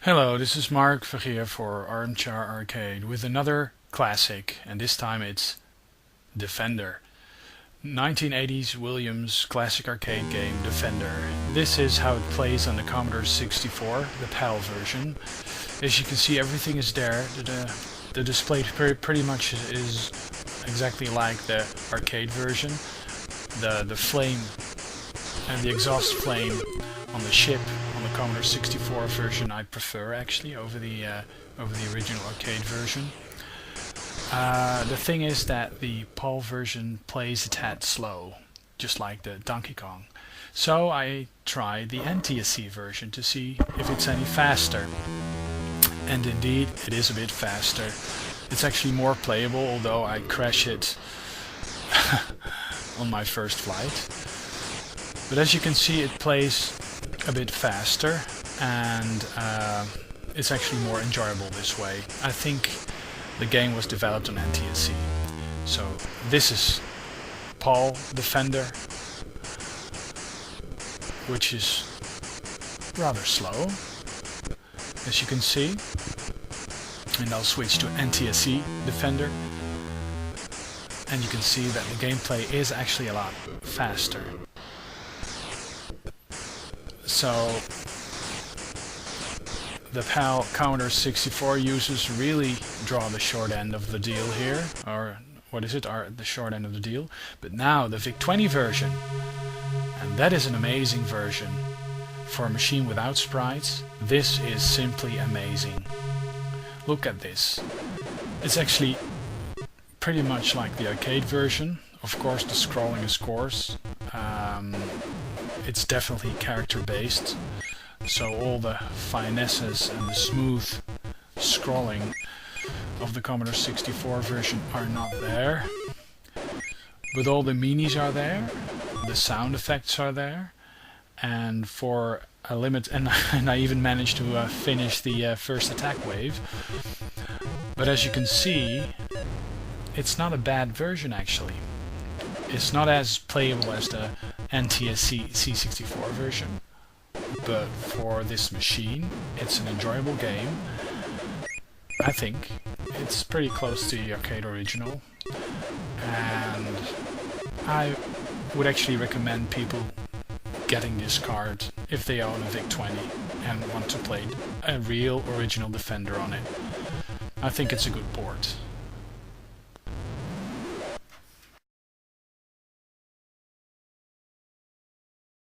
Hello, this is Mark Vergeer for Armchair Arcade with another classic, and this time it's Defender. 1980s Williams classic arcade game Defender. This is how it plays on the Commodore 64, the PAL version. As you can see, everything is there. The display pretty much is exactly like the arcade version. The flame and the exhaust flame on the ship on the Commodore 64 version I prefer actually over the original arcade version. The thing is that the PAL version plays a tad slow, just like the Donkey Kong. So I tried the NTSC version to see if it's any faster. And indeed, it is a bit faster. It's actually more playable, although I crash it on my first flight. But as you can see, it plays a bit faster, and it's actually more enjoyable this way. I think the game was developed on NTSC. So this is PAL Defender, which is rather slow, as you can see. And I'll switch to NTSC Defender, and you can see that the gameplay is actually a lot faster. So the PAL Commodore 64 users really draw the short end of the deal here, or what is it, the short end of the deal. But now the VIC20 version, and that is an amazing version for a machine without sprites. This is simply amazing. Look at this. It's actually pretty much like the arcade version. Of course, the scrolling is coarse. It's definitely character based, so all the finesses and the smooth scrolling of the Commodore 64 version are not there. But all the minis are there, the sound effects are there, and for a limit, and I even managed to finish the first attack wave. But as you can see, it's not a bad version actually. It's not as playable as the NTSC C64 version, but for this machine it's an enjoyable game. I think it's pretty close to the arcade original, and I would actually recommend people getting this card if they own a VIC20 and want to play a real original Defender on it. I think it's a good port.